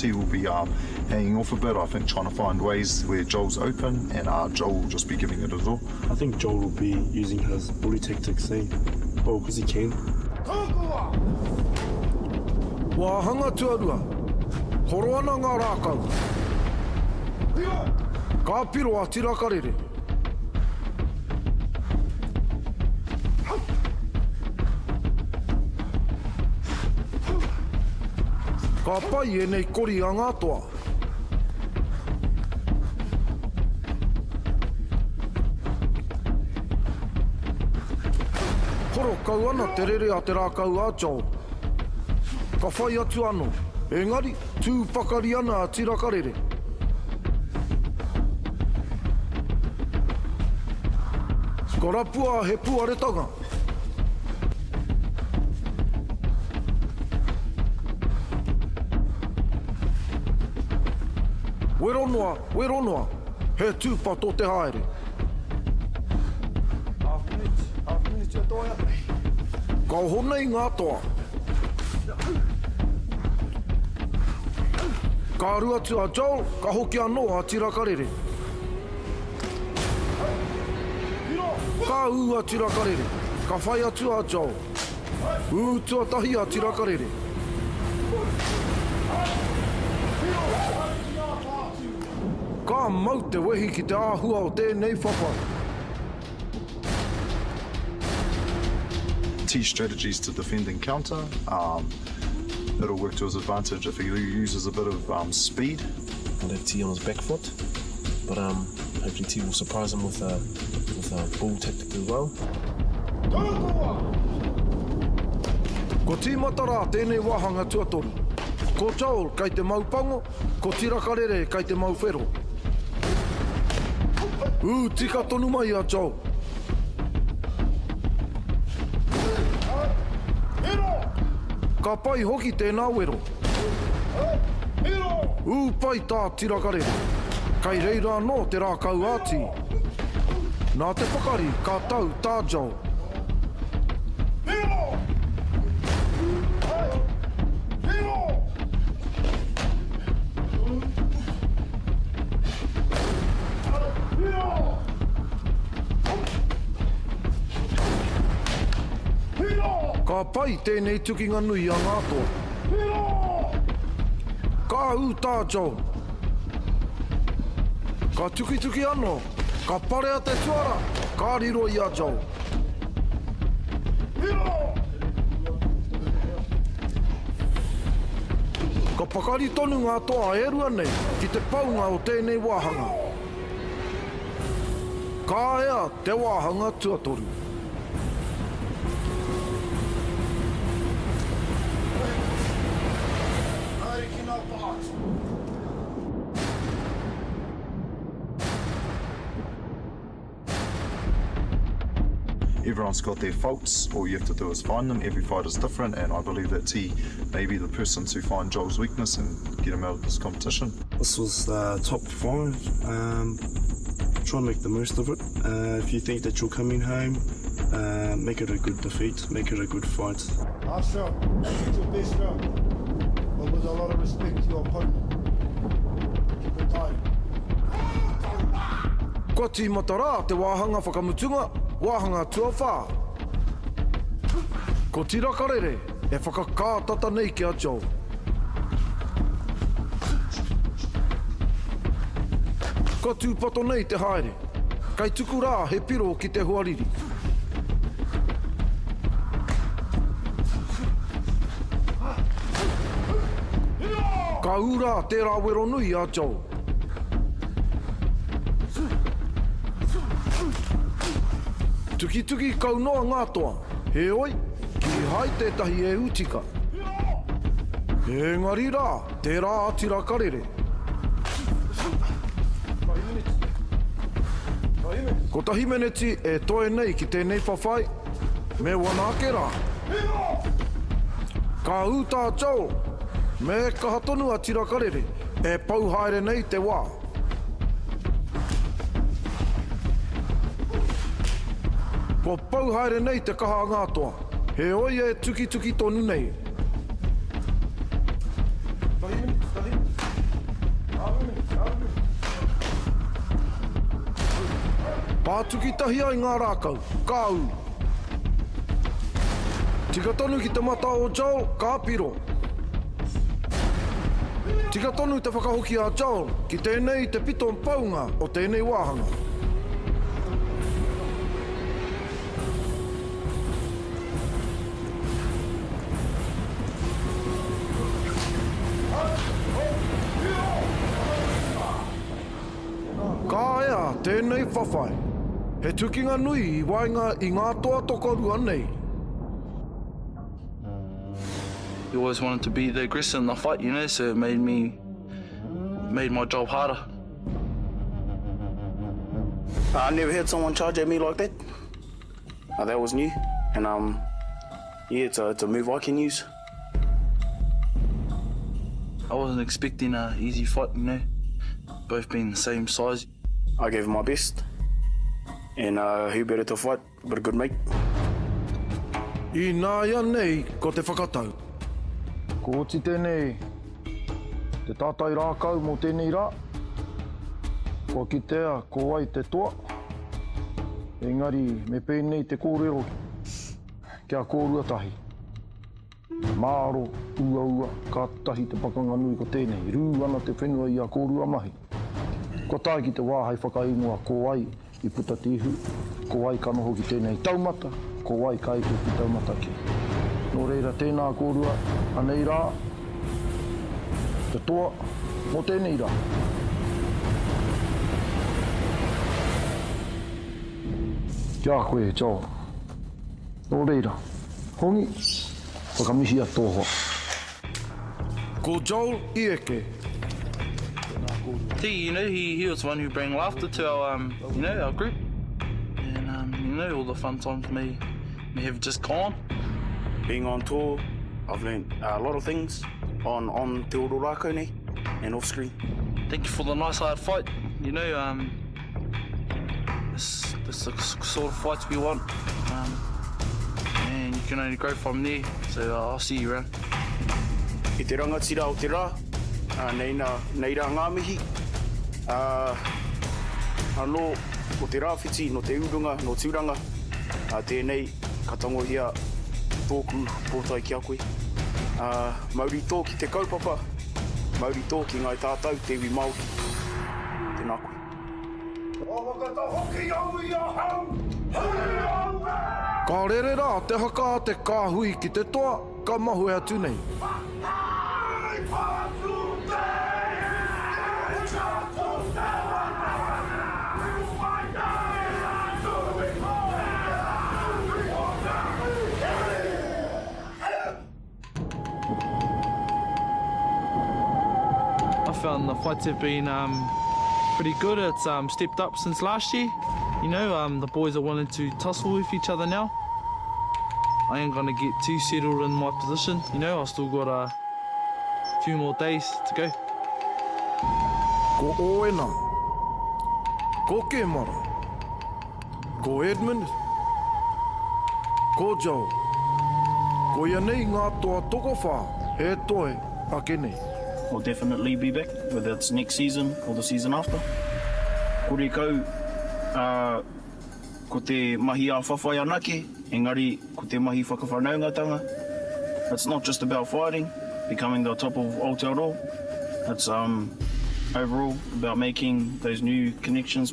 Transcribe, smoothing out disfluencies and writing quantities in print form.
T will be hanging off a bit, I think, trying to find ways where Joel's open, and Joel will just be giving it as well. I think Joel will be using his bully tactics, well, because he can. Wahanga tuarua, horoana ngā rākau. Ka piro a tirakarere. Ka pai e nei kori a ngā toa. Horo kau ana te rere a te rākau a Joel. Ka whai atu anō, engari tūpakari ana a tirakarere. Ka rapua he puaretanga. Weronoa, he tūpato te haere. Half minute, te toia. Ka honei ngā toa. Ka aru atu a Joel, ka hoki anō a tirakarere. Ka ū a tirakarere, ka whai atu a Joel. Ū tuatahi a tirakarere. Ka mau te wehi ki te āhua o tēnei whawhai. T's strategies to defend and counter. It'll work to his advantage if he uses a bit of speed. I'll have T on his back foot, but hopefully T will surprise him with a bull tactic as well. Ko tīmata rā tēnei wāhanga tuatoru. Ko Joel kai te maupango, ko tirakarere kai te mauwhero. Tika tonu mai a Joel. Ka pai hoki tēnā wero. Pai tā tirakarere. Kai reira anō te rākau āti. Nā te pakari ka tau tā Joel. Ka pai tēnei tukinga nui a ngā toa. Ka ū tā Joel. Ka tuki anō. Ka pare a te tuara. Ka riro i a Joel. Ka pakari tonu ngā toa e rua nei ki te paunga o tēnei wāhanga. Ka ea te wāhanga tuatoru. Everyone's got their faults. All you have to do is find them. Every fight is different, and I believe that T may be the person to find Joel's weakness and get him out of this competition. This was top 5. Try and make the most of it. If you think that you're coming home, make it a good defeat, make it a good fight. Last round, that's your best round. But with a lot of respect to your opponent. Keep it tight. Ko tīmata rā te wāhanga whakamutunga, wāhanga tuawha. Ko tirakarere e whakakātata nei ki a Joel. Ko tūpato nei te haere, kai tuku rā he piro ki te huariri. Ka ura tērā wero nui a Joel. Tuki kau noa ngā toa, he oi, ki hai tētahi e utika. Engari rā, tērā tirakarere. Ko tahi meneti e toe nei ki tēnei whawhai, me wanake rā. Ka ūtā Joel, me kaha tonu a tirakarere, e pauhaere nei te wā. Ko pauhaere nei te kaha ngā toa, he oi e tuki tonu nei. Pātuki tahi ai ngā rākau, kāu. Tika tonu ki te mata o Joel, ka piro. Tika tonu te whakahoki a Joel, ki tēnei te pito paunga o tēnei wāhanga. Ka ea, tēnei whawhai. He tukinga nui I wainga I ngā toa tokorua nei. You always wanted to be the aggressor in the fight, you know, so it made my job harder. I never had someone charge at me like that. That was new, and yeah, it's a move I can use. I wasn't expecting an easy fight, you know, both being the same size. I gave him my best, and who better to fight but a good mate. I nā ia nei ko te whakatau. Ko oti tēnei, te tātai rākau mō tēnei rā. Ko kitea, ko ai te toa. Engari, me pēnei te kōrero kia kōrua tahi. Māro, ua, ka tahi te pakanga nui ko tēnei. Rū ana te whenua I a kōrua mahi. Ko tai ki te wāhai whakaingoa, ko ai I puta tihu. Ko ai ka noho ki tēnei taumata, ko ai ka ike ki taumata ki. Nō reira tēnā kōrua, anei rā, te toa, mō tēnei rā. Kia koe, Joel. Nō reira, hongi, whakamisi a tōhoa. Ko Joel I eke. T, you know, he was the one who bring laughter to our, you know, our group. And, you know, all the fun times may have just gone. Being on tour, I've learned a lot of things on Te Oro nei, and off screen. Thank you for the nice hard fight. You know, this is the sort of fights we want. And you can only grow from there. So I'll see you around. I te rangatira o te rā, nei rā ngā mihi. Anō, o te rāwhiti, no te urunga, no tiuranga, tēnei ka tangohia tōku pōtai ki a koe. Mauri Toa ki te kaupapa, Mauri Toa ki ngai tātou, te iwi Maori. Tēnā koe. Ka rere rā, te haka a te kāhui ki te toa, ka mahu ea tu nei. I found the fights have been pretty good. It's stepped up since last year. You know, the boys are willing to tussle with each other now. I ain't gonna get too settled in my position. You know, I've still got a few more days to go. Ko Oena, ko Kemara, ko Edmund, ko Joe, ko ia nei ngā toa toko whā, he toe a kenei. We'll definitely be back, whether it's next season or the season after. Kore kau, ko te mahi a whawhai anake, engari ko te mahi whakawhanaungatanga. It's not just about fighting, becoming the top of Aotearoa. It's overall about making those new connections.